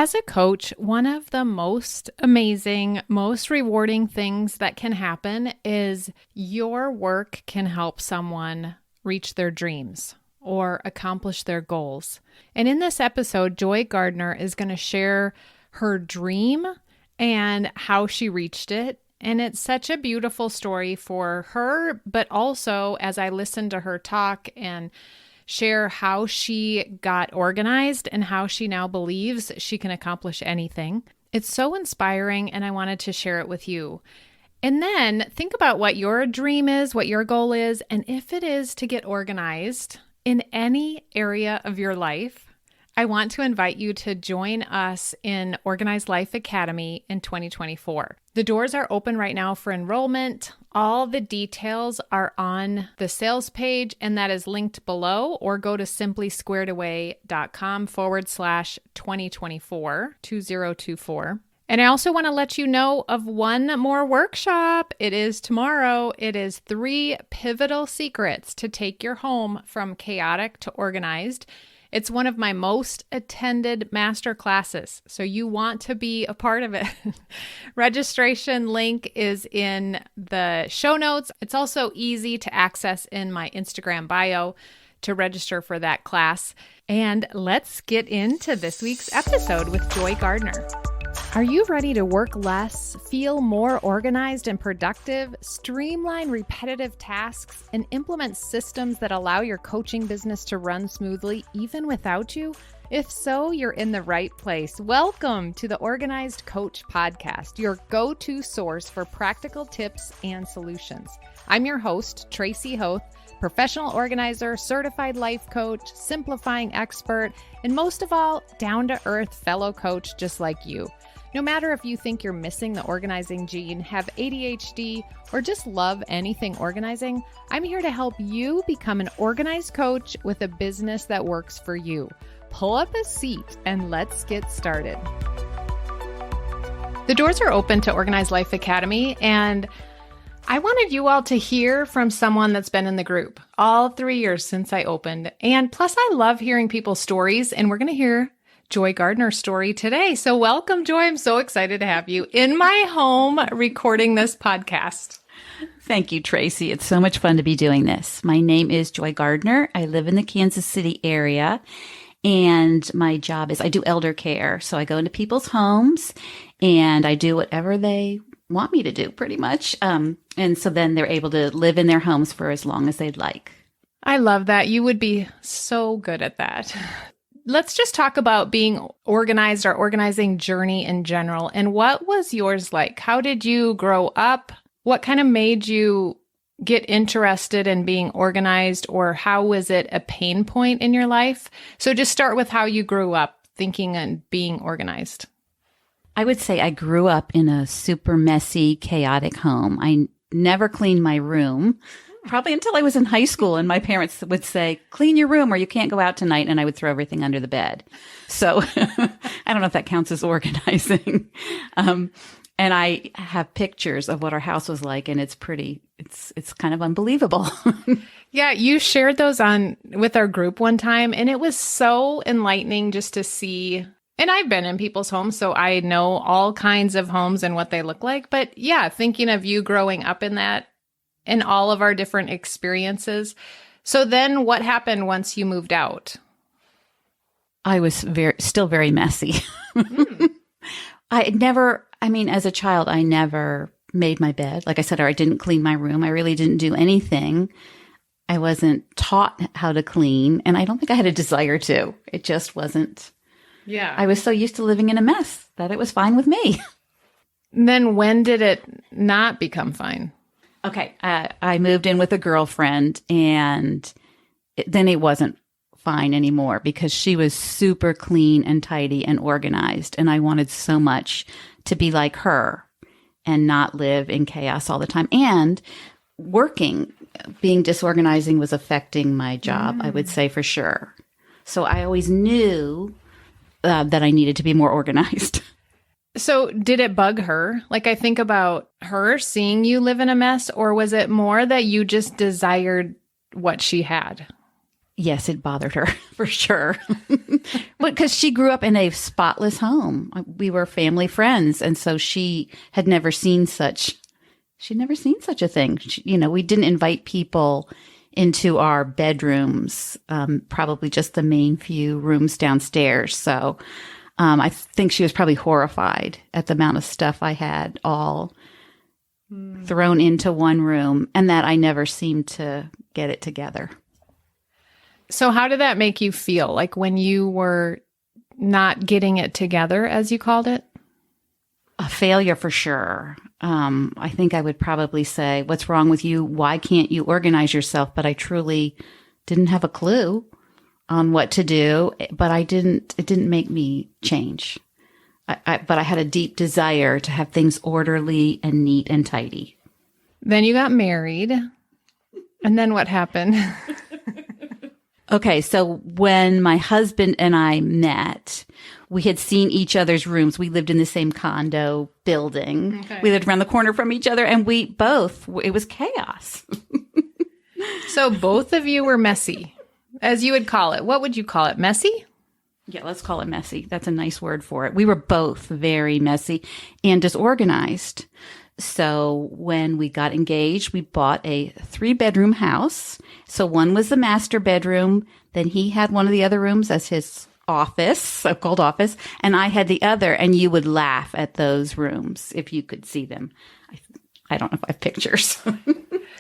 As a coach, one of the most amazing, most rewarding things that can happen is your work can help someone reach their dreams or accomplish their goals. And in this episode, Joy Gardner is going to share her dream and how she reached it. And it's such a beautiful story for her, but also as I listened to her talk and share how she got organized and how she now believes she can accomplish anything. It's so inspiring, and I wanted to share it with you. And then think about what your dream is, what your goal is, and if it is to get organized in any area of your life, I want to invite you to join us in Organized Life Academy in 2024. The doors are open right now for enrollment. All the details are on the sales page, and that is linked below, or go to simplysquaredaway.com/2024, 2024. And I also want to let you know of one more workshop. It is tomorrow. It is 3 pivotal secrets to take your home from chaotic to organized. It's one of my most attended master classes, so you want to be a part of it. Registration link is in the show notes. It's also easy to access in my Instagram bio to register for that class. And let's get into this week's episode with Joy Gardner. Are you ready to work less, feel more organized and productive, streamline repetitive tasks, and implement systems that allow your coaching business to run smoothly even without you? If so, you're in the right place. Welcome to the Organized Coach Podcast, your go-to source for practical tips and solutions. I'm your host, Tracy Hoth, professional organizer, certified life coach, simplifying expert, and most of all, down-to-earth fellow coach just like you. No matter if you think you're missing the organizing gene, have ADHD, or just love anything organizing, I'm here to help you become an organized coach with a business that works for you. Pull up a seat and let's get started. The doors are open to Organized Life Academy, and I wanted you all to hear from someone that's been in the group all 3 years since I opened. And plus, I love hearing people's stories, and we're going to hear Joy Gardner's story today. So welcome, Joy. I'm so excited to have you in my home recording this podcast. Thank you, Tracy. It's so much fun to be doing this. My name is Joy Gardner. I live in the Kansas City area, and my job is I do elder care. So I go into people's homes and I do whatever they want me to do, pretty much. And so then they're able to live in their homes for as long as they'd like. I love that. You would be so good at that. Let's just talk about being organized, or organizing journey in general. And what was yours like? How did you grow up? What kind of made you get interested in being organized, or how was it a pain point in your life? So just start with how you grew up thinking and being organized. I would say I grew up in a super messy, chaotic home. I never cleaned my room. Probably until I was in high school, and my parents would say, clean your room or you can't go out tonight. And I would throw everything under the bed. So I don't know if that counts as organizing. And I have pictures of what our house was like, and it's kind of unbelievable. Yeah, you shared those with our group one time, and it was so enlightening just to see. And I've been in people's homes, so I know all kinds of homes and what they look like. But yeah, thinking of you growing up in that, and all of our different experiences. So then what happened once you moved out? I was still very messy. As a child, I never made my bed. Like I said, or I didn't clean my room. I really didn't do anything. I wasn't taught how to clean, and I don't think I had a desire to. It just wasn't. Yeah. I was so used to living in a mess that it was fine with me. Then when did it not become fine? Okay, I moved in with a girlfriend, and then it wasn't fine anymore because she was super clean and tidy and organized, and I wanted so much to be like her and not live in chaos all the time. And being disorganizing was affecting my job, I would say for sure. So I always knew that I needed to be more organized. So did it bug her? Like, I think about her seeing you live in a mess, or was it more that you just desired what she had? Yes, it bothered her for sure. Because she grew up in a spotless home. We were family friends. And so she'd never seen such a thing. We didn't invite people into our bedrooms, probably just the main few rooms downstairs. So I think she was probably horrified at the amount of stuff I had all thrown into one room and that I never seemed to get it together. So how did that make you feel, like when you were not getting it together, as you called it? A failure for sure. I think I would probably say, what's wrong with you? Why can't you organize yourself? But I truly didn't have a clue on what to do, but it didn't make me change. But I had a deep desire to have things orderly and neat and tidy. Then you got married. And then what happened? Okay, so when my husband and I met, we had seen each other's rooms. We lived in the same condo building. Okay. We lived around the corner from each other, and it was chaos. So both of you were messy, as you would call it. What would you call it? Messy? Yeah, let's call it messy. That's a nice word for it. We were both very messy and disorganized. So when we got engaged, we bought a 3-bedroom house. So one was the master bedroom. Then he had one of the other rooms as his office, so-called office. And I had the other. And you would laugh at those rooms if you could see them. I don't know if I have pictures.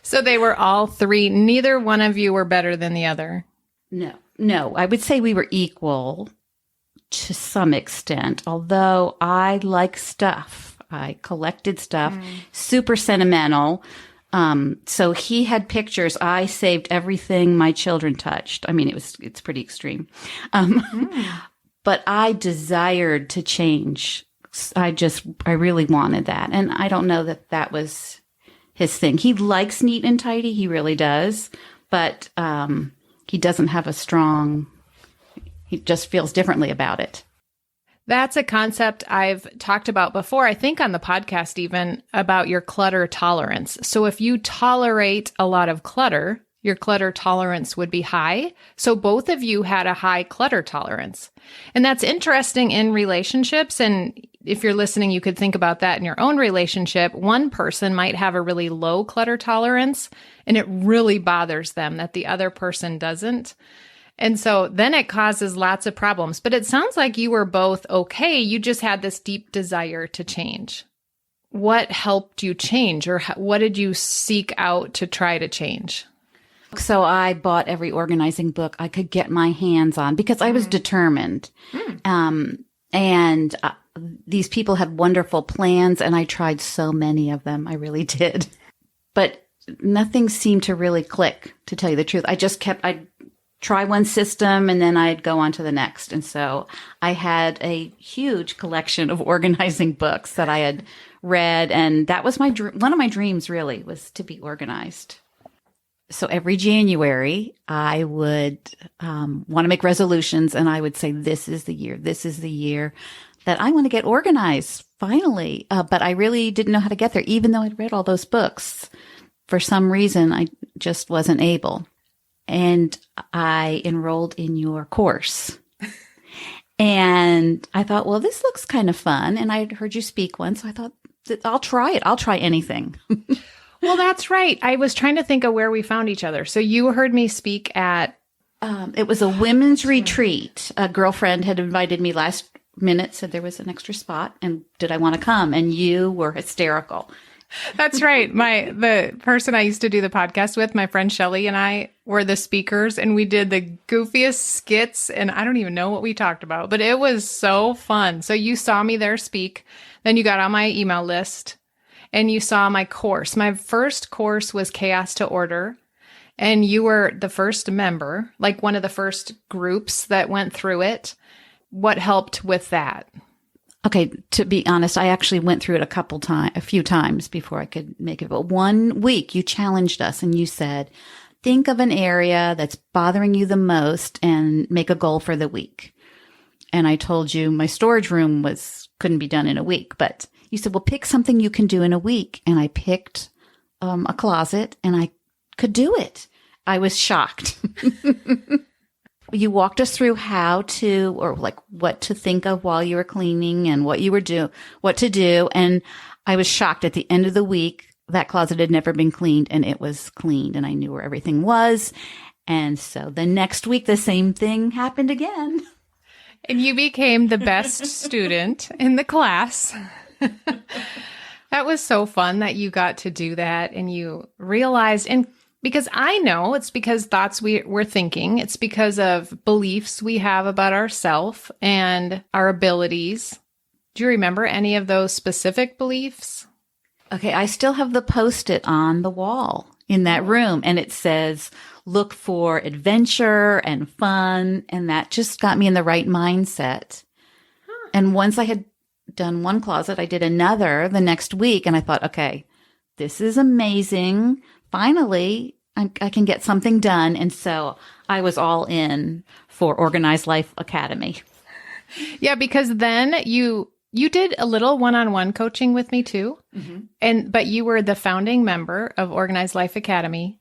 So they were all 3. Neither one of you were better than the other. No. I would say we were equal to some extent, although I like stuff. I collected stuff, super sentimental. So he had pictures. I saved everything my children touched. I mean, it's pretty extreme. But I desired to change. I really wanted that. And I don't know that was his thing. He likes neat and tidy. He really does. But he doesn't have he just feels differently about it. That's a concept I've talked about before, I think on the podcast even, about your clutter tolerance. So if you tolerate a lot of clutter, your clutter tolerance would be high. So both of you had a high clutter tolerance. And that's interesting in relationships. And if you're listening, you could think about that in your own relationship. One person might have a really low clutter tolerance, and it really bothers them that the other person doesn't. And so then it causes lots of problems. But it sounds like you were both okay. You just had this deep desire to change. What helped you change, or what did you seek out to try to change? So I bought every organizing book I could get my hands on because I was determined. And these people had wonderful plans, and I tried so many of them. I really did. But nothing seemed to really click, to tell you the truth. I'd try one system and then I'd go on to the next. And so I had a huge collection of organizing books that I had read. And that was one of my dreams, really, was to be organized. So every January I would want to make resolutions, and I would say, this is the year that I want to get organized finally. But I really didn't know how to get there, even though I'd read all those books. For some reason, I just wasn't able. And I enrolled in your course. And I thought, well, this looks kind of fun. And I'd heard you speak once. So I thought, I'll try it. I'll try anything. Well, that's right. I was trying to think of where we found each other. So you heard me speak at... it was a women's retreat. A girlfriend had invited me last minute, said there was an extra spot. And did I want to come? And you were hysterical. That's right. The person I used to do the podcast with, my friend Shelly, and I were the speakers, and we did the goofiest skits, and I don't even know what we talked about, but it was so fun. So you saw me there speak, then you got on my email list, and you saw my course. My first course was Chaos to Order, and you were the first member, like one of the first groups that went through it. What helped with that? Okay, to be honest, I actually went through it a few times before I could make it. But one week you challenged us and you said, think of an area that's bothering you the most and make a goal for the week. And I told you my storage room couldn't be done in a week, but you said, well, pick something you can do in a week. And I picked a closet, and I could do it. I was shocked. You walked us through how to, or like what to think of while you were cleaning and what to do. And I was shocked at the end of the week. That closet had never been cleaned, and it was cleaned, and I knew where everything was. And so the next week, the same thing happened again. And you became the best student in the class. That was so fun that you got to do that, and you realized, and because I know it's because thoughts we're thinking, it's because of beliefs we have about ourselves and our abilities. Do you remember any of those specific beliefs? Okay, I still have the Post-it on the wall in that room, and it says, look for adventure and fun, and that just got me in the right mindset. And once I had done one closet, I did another the next week, and I thought, okay, this is amazing. Finally, I can get something done. And so I was all in for Organized Life Academy. Yeah, because then you did a little one-on-one coaching with me too. Mm-hmm. But you were the founding member of Organized Life Academy.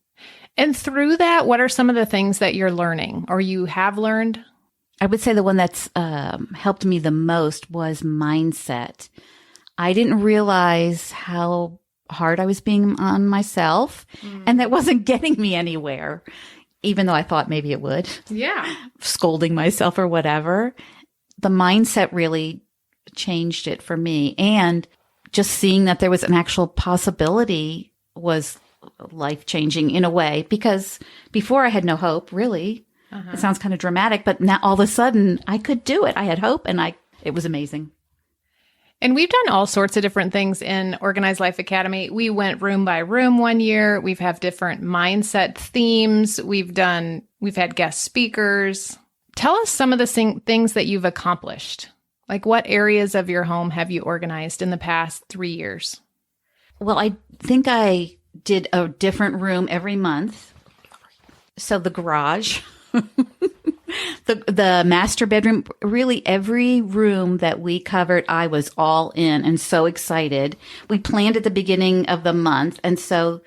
And through that, what are some of the things that you're learning or you have learned? I would say the one that's helped me the most was mindset. I didn't realize how hard I was being on myself, and that wasn't getting me anywhere, even though I thought maybe it would. Yeah. Scolding myself or whatever. The mindset really changed it for me. And just seeing that there was an actual possibility was life-changing in a way, because before I had no hope, really. It sounds kind of dramatic, but now all of a sudden I could do it. I had hope, and it was amazing. And we've done all sorts of different things in Organized Life Academy. We went room by room one year. We've had different mindset themes. We've had guest speakers. Tell us some of the things that you've accomplished. Like, what areas of your home have you organized in the past 3 years? Well, I think I did a different room every month. So the garage, the master bedroom, really every room that we covered, I was all in and so excited. We planned at the beginning of the month. And so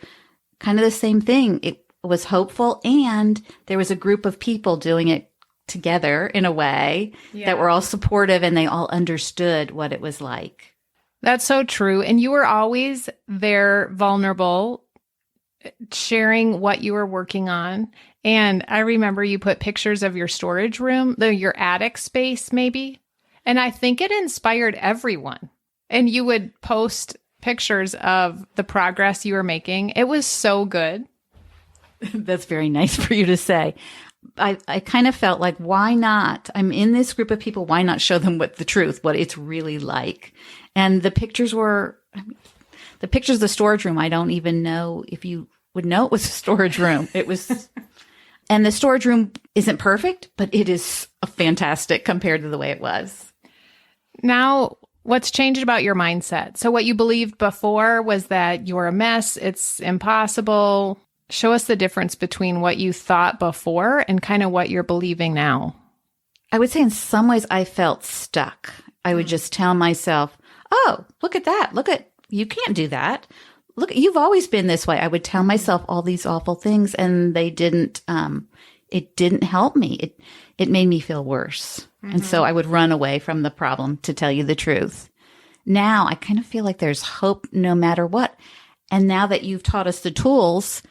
kind of the same thing. It was hopeful, and there was a group of people doing it together in a way that were all supportive, and they all understood what it was like. That's so true. And you were always there, vulnerable, sharing what you were working on. And I remember you put pictures of your storage room, your attic space maybe. And I think it inspired everyone. And you would post pictures of the progress you were making. It was so good. That's very nice for you to say. I kind of felt like, why not? I'm in this group of people. Why not show them what it's really like? And the pictures of the storage room, I don't even know if you would know it was a storage room. It was, and the storage room isn't perfect, but it is fantastic compared to the way it was. Now, what's changed about your mindset? So what you believed before was that you're a mess, it's impossible. Show us the difference between what you thought before and kind of what you're believing now. I would say in some ways I felt stuck. I would just tell myself, oh, look at that. You can't do that. Look, you've always been this way. I would tell myself all these awful things, and it didn't help me. It made me feel worse. Mm-hmm. And so I would run away from the problem, to tell you the truth. Now I kind of feel like there's hope no matter what. And now that you've taught us the tools,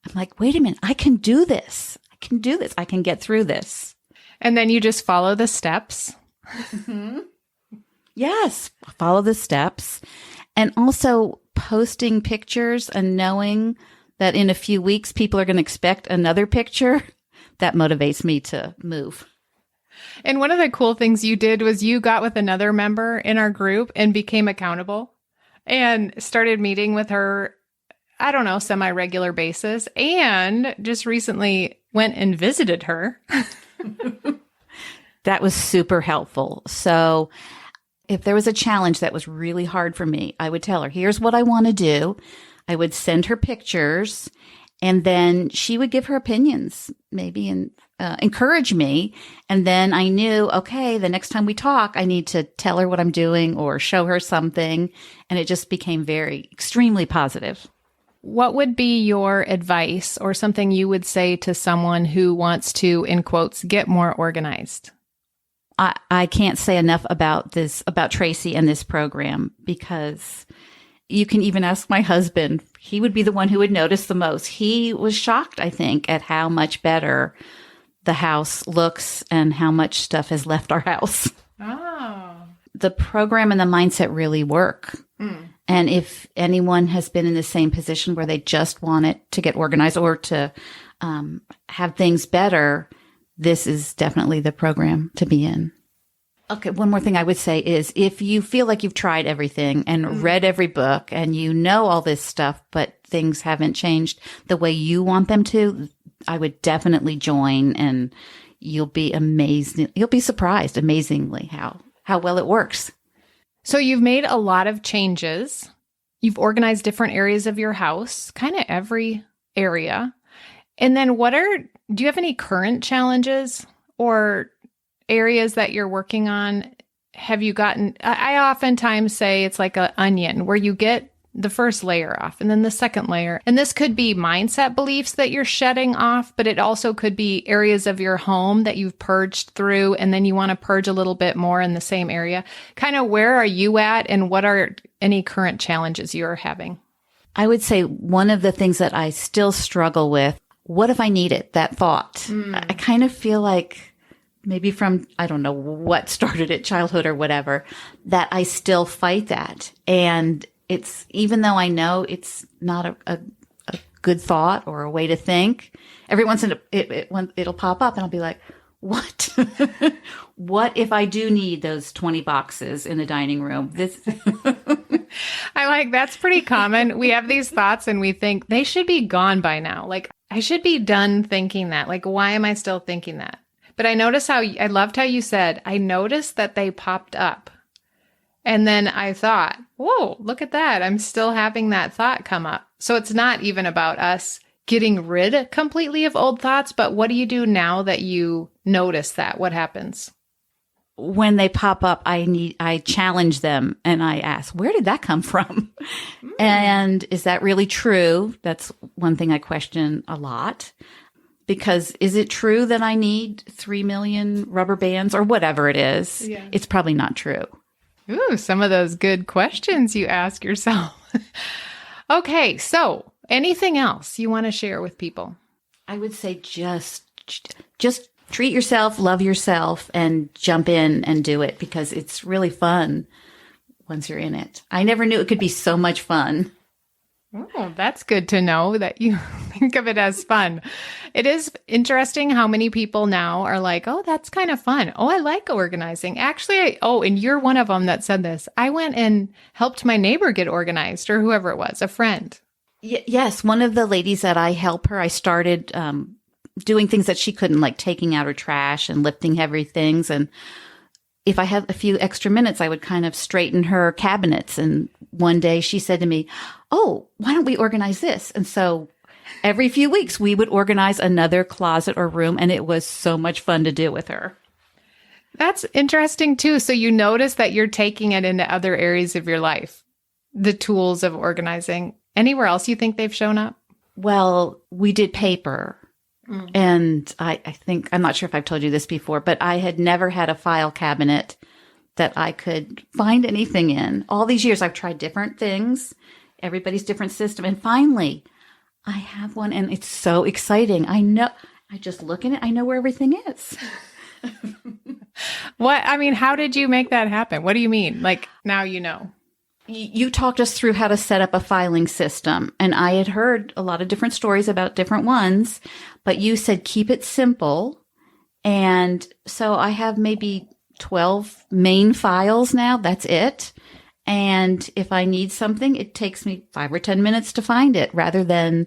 I'm like, wait a minute, I can do this. I can get through this. And then you just follow the steps. Mm-hmm. Yes, follow the steps. And also posting pictures and knowing that in a few weeks, people are going to expect another picture. That motivates me to move. And one of the cool things you did was you got with another member in our group and became accountable and started meeting with her, I don't know, semi-regular basis, and just recently went and visited her. That was super helpful. So if there was a challenge that was really hard for me, I would tell her, here's what I want to do. I would send her pictures, and then she would give her opinions, maybe, and encourage me. And then I knew, okay, the next time we talk, I need to tell her what I'm doing or show her something. And it just became extremely positive. What would be your advice or something you would say to someone who wants to, in quotes, get more organized? I can't say enough about Tracy and this program, because you can even ask my husband. He would be the one who would notice the most. He was shocked, I think, at how much better the house looks and how much stuff has left our house. Oh. The program and the mindset really work. And if anyone has been in the same position where they just want it to get organized or to have things better, this is definitely the program to be in. Okay, one more thing I would say is, if you feel like you've tried everything and read every book and you know all this stuff, but things haven't changed the way you want them to, I would definitely join, and you'll be amazed. You'll be surprised amazingly how well it works. So you've made a lot of changes. You've organized different areas of your house, kind of every area. And then do you have any current challenges or areas that you're working on? Have you gotten, I oftentimes say it's like an onion where you get the first layer off and then the second layer. And this could be mindset beliefs that you're shedding off, but it also could be areas of your home that you've purged through, and then you want to purge a little bit more in the same area. Kind of where are you at, and what are any current challenges you're having? I would say one of the things that I still struggle with, what if I need it? That thought. I kind of feel like maybe from, I don't know what started it, childhood or whatever, that I still fight that. And it's, even though I know it's not a good thought or a way to think, every once in it'll pop up and I'll be like, what? What if I do need those 20 boxes in the dining room? I like, that's pretty common. We have these thoughts and we think they should be gone by now. Like, I should be done thinking that. Like, why am I still thinking that? But I loved how you said, I noticed that they popped up. And then I thought, whoa, look at that. I'm still having that thought come up. So it's not even about us getting rid completely of old thoughts, but what do you do now that you notice that? What happens? When they pop up, I challenge them and I ask, where did that come from? And is that really true? That's one thing I question a lot. Because is it true that I need 3 million rubber bands or whatever it is? Yeah. It's probably not true. Ooh, some of those good questions you ask yourself. Okay, so anything else you want to share with people? I would say just treat yourself, love yourself, and jump in and do it, because it's really fun once you're in it. I never knew it could be so much fun. Oh, that's good to know that you think of it as fun. It is interesting how many people now are like, oh, that's kind of fun. Oh, I like organizing. Actually, and you're one of them that said this. I went and helped my neighbor get organized, or whoever it was, a friend. Yes. One of the ladies that I help her, I started doing things that she couldn't, like taking out her trash and lifting heavy things. And if I had a few extra minutes, I would kind of straighten her cabinets. And one day she said to me, oh, why don't we organize this? And so every few weeks we would organize another closet or room. And it was so much fun to do with her. That's interesting too. So you notice that you're taking it into other areas of your life, the tools of organizing. Anywhere else you think they've shown up? Well, we did paper. And I think, I'm not sure if I've told you this before, but I had never had a file cabinet that I could find anything in. All these years I've tried different things, everybody's different system. And finally I have one, and it's so exciting. I know, I just look in it. I know where everything is. How did you make that happen? What do you mean? Like, now you know. You talked us through how to set up a filing system, and I had heard a lot of different stories about different ones, but you said keep it simple. And so I have maybe 12 main files now. That's it. And if I need something, it takes me 5 or 10 minutes to find it, rather than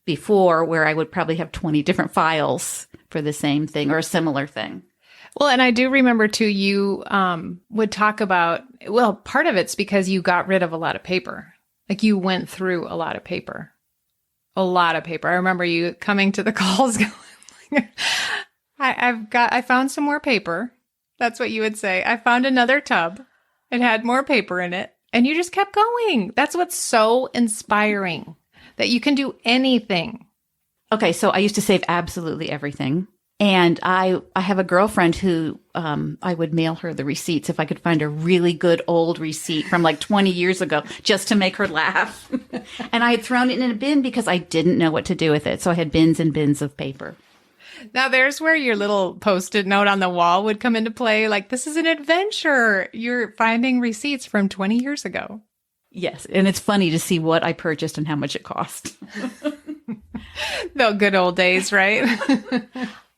before where I would probably have 20 different files for the same thing or a similar thing. Well, and I do remember too, you would talk about, well, part of it's because you got rid of a lot of paper. Like, you went through a lot of paper. A lot of paper. I remember you coming to the calls going, I found some more paper. That's what you would say. I found another tub. It had more paper in it. And you just kept going. That's what's so inspiring. that you can do anything. Okay, so I used to save absolutely everything. And I have a girlfriend who I would mail her the receipts if I could find a really good old receipt from like 20 years ago just to make her laugh. And I had thrown it in a bin because I didn't know what to do with it. So I had bins and bins of paper. Now, there's where your little Post-it note on the wall would come into play. Like, this is an adventure. You're finding receipts from 20 years ago. Yes. And it's funny to see what I purchased and how much it cost. The good old days, right?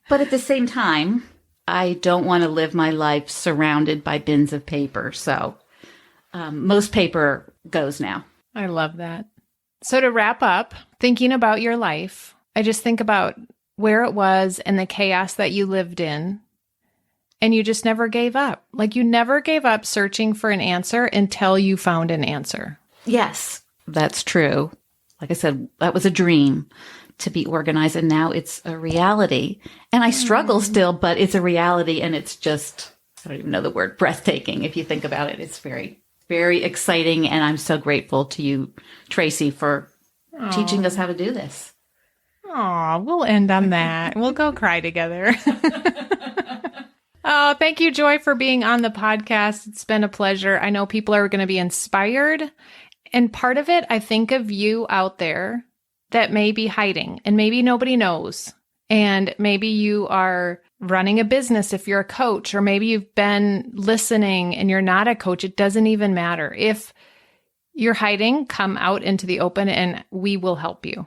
But at the same time, I don't want to live my life surrounded by bins of paper. So most paper goes now. I love that. So to wrap up, thinking about your life, I just think about where it was and the chaos that you lived in, and you just never gave up. Like, you never gave up searching for an answer until you found an answer. Yes, that's true. Like I said, that was a dream to be organized, and now it's a reality. And I struggle still, but it's a reality, and it's just, I don't even know the word, breathtaking. If you think about it, it's very, very exciting. And I'm so grateful to you, Tracy, for teaching us how to do this. Aw, we'll end on that. We'll go cry together. Oh, thank you, Joy, for being on the podcast. It's been a pleasure. I know people are going to be inspired. And part of it, I think of you out there that may be hiding and maybe nobody knows. And maybe you are running a business if you're a coach, or maybe you've been listening and you're not a coach. It doesn't even matter. If you're hiding, come out into the open and we will help you.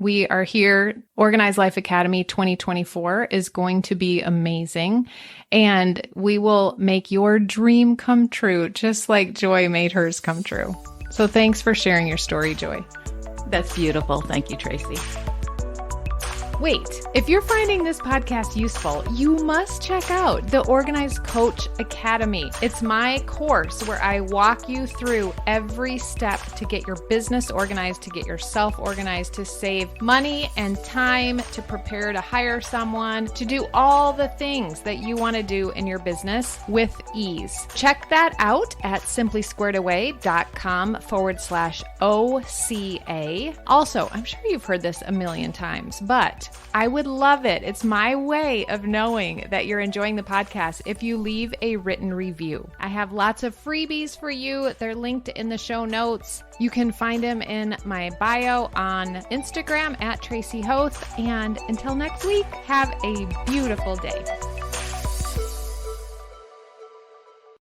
We are here. Organized Life Academy 2024 is going to be amazing, and we will make your dream come true, just like Joy made hers come true. So thanks for sharing your story, Joy. That's beautiful. Thank you, Tracy. Wait, if you're finding this podcast useful, you must check out the Organized Coach Academy. It's my course where I walk you through every step to get your business organized, to get yourself organized, to save money and time, to prepare to hire someone, to do all the things that you want to do in your business with ease. Check that out at simplysquaredaway.com/OCA. Also, I'm sure you've heard this a million times, but I would love it. It's my way of knowing that you're enjoying the podcast if you leave a written review. I have lots of freebies for you. They're linked in the show notes. You can find them in my bio on Instagram at Tracy Hoth. And until next week, have a beautiful day.